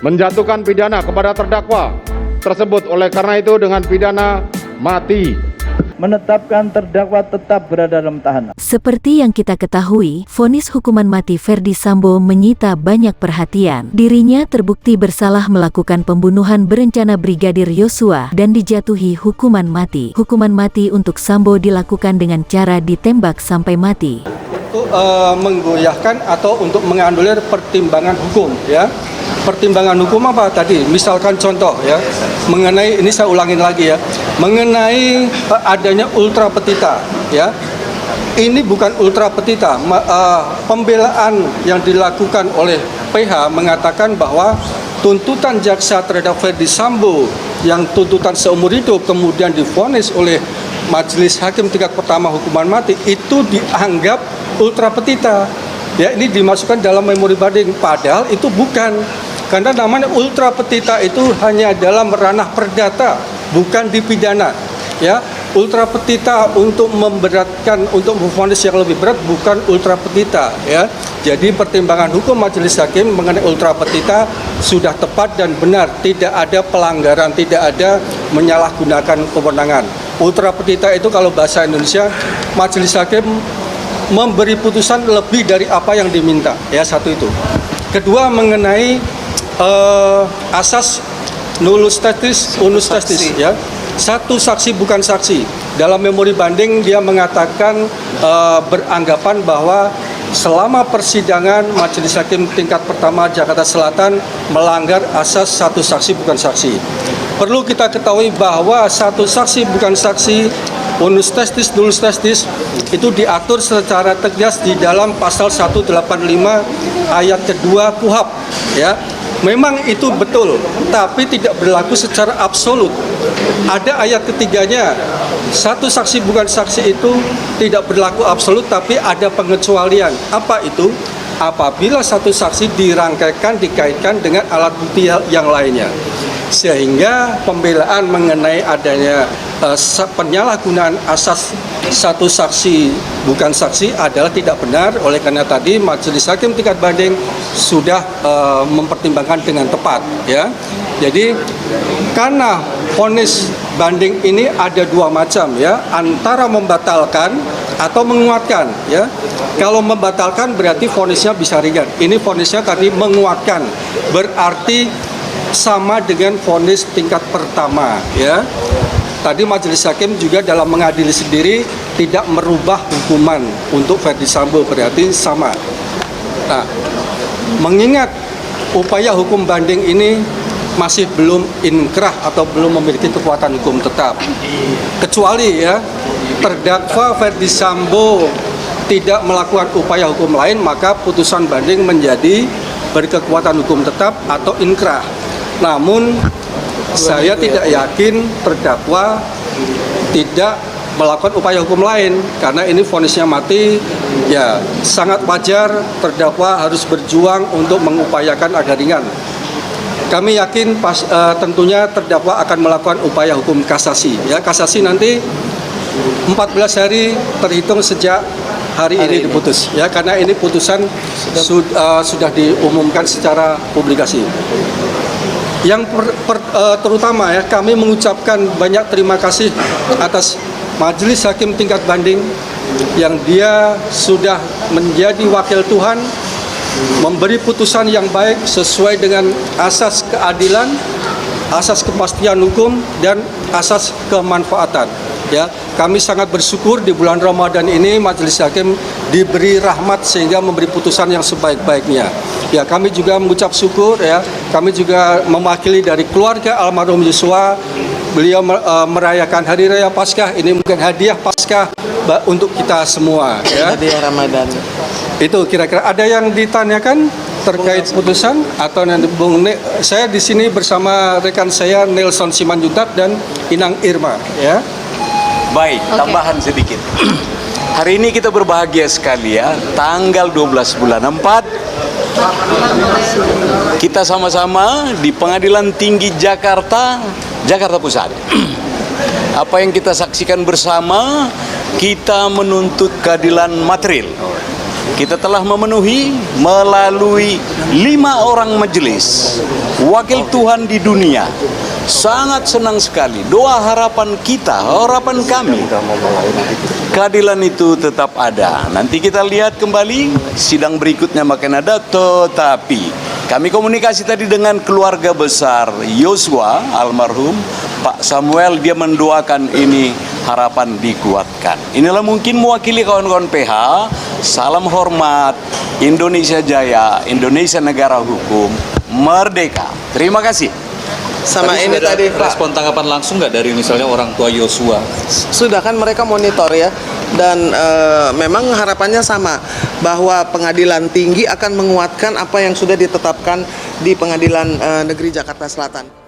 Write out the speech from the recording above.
menjatuhkan pidana kepada terdakwa tersebut, oleh karena itu dengan pidana mati. Menetapkan terdakwa tetap berada dalam tahanan. Seperti yang kita ketahui, vonis hukuman mati Ferdy Sambo menyita banyak perhatian. Dirinya terbukti bersalah melakukan pembunuhan berencana Brigadir Yosua dan dijatuhi hukuman mati. Hukuman mati untuk Sambo dilakukan dengan cara ditembak sampai mati. Untuk menggoyahkan atau untuk menganulir pertimbangan hukum, ya. Pertimbangan hukum apa tadi? Misalkan contoh, ya, mengenai ini saya ulangin lagi, ya, mengenai adanya ultra petita, ya. Ini bukan ultra petita. Pembelaan yang dilakukan oleh PH mengatakan bahwa tuntutan jaksa terhadap Ferdy Sambo yang tuntutan seumur hidup kemudian divonis oleh Majelis Hakim tingkat pertama hukuman mati itu dianggap ultra petita. Ya, ini dimasukkan dalam memori banding, padahal itu bukan. Karena namanya ultra petita itu hanya dalam ranah perdata, bukan dipidana. Ya, ultra petita untuk memberatkan, untuk memvonis yang lebih berat, bukan ultra petita. Ya, jadi pertimbangan hukum majelis hakim mengenai ultra petita sudah tepat dan benar, tidak ada pelanggaran, tidak ada menyalahgunakan kewenangan. Ultra petita itu kalau bahasa Indonesia, majelis hakim memberi putusan lebih dari apa yang diminta. Ya, satu itu. Kedua, mengenai asas nullus testis unus testis, ya. Satu saksi bukan saksi. Dalam memori banding dia mengatakan beranggapan bahwa selama persidangan Majelis Hakim tingkat pertama Jakarta Selatan melanggar asas satu saksi bukan saksi. Perlu kita ketahui bahwa satu saksi bukan saksi, unus testis nullus testis itu diatur secara tegas di dalam pasal 185 ayat kedua KUHP, ya. Memang itu betul, tapi tidak berlaku secara absolut. Ada ayat ketiganya, satu saksi bukan saksi itu tidak berlaku absolut, tapi ada pengecualian. Apa itu? Apabila satu saksi dirangkaikan, dikaitkan dengan alat bukti yang lainnya. Sehingga pembelaan mengenai adanya penyalahgunaan asas satu saksi bukan saksi adalah tidak benar. Oleh karena tadi Majelis Hakim tingkat banding sudah mempertimbangkan dengan tepat, ya. Jadi karena vonis banding ini ada dua macam, ya, antara membatalkan atau menguatkan, ya. Kalau membatalkan berarti vonisnya bisa ringan. Ini vonisnya tadi menguatkan, berarti sama dengan vonis tingkat pertama, ya. Tadi Majelis Hakim juga dalam mengadili sendiri tidak merubah hukuman untuk Ferdy Sambo, berarti sama. Nah, mengingat upaya hukum banding ini masih belum inkrah atau belum memiliki kekuatan hukum tetap, kecuali, ya, terdakwa Ferdy Sambo tidak melakukan upaya hukum lain, maka putusan banding menjadi berkekuatan hukum tetap atau inkrah. Namun saya tidak yakin terdakwa tidak melakukan upaya hukum lain karena ini vonisnya mati. Ya, sangat wajar terdakwa harus berjuang untuk mengupayakan agar ringan. Kami yakin tentunya terdakwa akan melakukan upaya hukum kasasi. Ya, kasasi nanti 14 hari terhitung sejak hari ini diputus, ya, karena ini putusan sudah diumumkan secara publikasi. Yang terutama, ya, kami mengucapkan banyak terima kasih atas Majelis Hakim tingkat banding yang dia sudah menjadi wakil Tuhan, memberi putusan yang baik sesuai dengan asas keadilan, asas kepastian hukum, dan asas kemanfaatan. Ya, kami sangat bersyukur di bulan Ramadan ini Majelis Hakim diberi rahmat sehingga memberi putusan yang sebaik-baiknya. Ya, kami juga mengucap syukur, ya. Kami juga mewakili dari keluarga almarhum Yosua. Beliau merayakan Hari Raya Paskah. Ini mungkin hadiah Paskah untuk kita semua, ya. Hadiah Ramadan. Itu kira-kira ada yang ditanyakan terkait putusan atau nanti Bung saya di sini bersama rekan saya Nelson Simanjuntak dan Inang Irma, ya. Baik, tambahan sedikit. Hari ini kita berbahagia sekali, ya. Tanggal 12 bulan 4 kita sama-sama di Pengadilan Tinggi Jakarta Pusat. Apa yang kita saksikan bersama, kita menuntut keadilan material. kita telah memenuhi melalui 5 orang majelis wakil Tuhan di dunia. Sangat senang sekali. Doa harapan kita, harapan kami, keadilan itu tetap ada. Nanti kita lihat kembali sidang berikutnya makin ada, tetapi kami komunikasi tadi dengan keluarga besar Yosua almarhum Pak Samuel, dia mendoakan ini harapan dikuatkan. Inilah mungkin mewakili kawan-kawan PH. Salam hormat, Indonesia Jaya, Indonesia negara hukum, merdeka. Terima kasih. Sama Tadi ini sudah ada tadi Pak, respon tanggapan langsung nggak dari misalnya orang tua Yosua? sudah kan mereka monitor ya, dan memang harapannya sama bahwa pengadilan tinggi akan menguatkan apa yang sudah ditetapkan di Pengadilan Negeri Jakarta Selatan.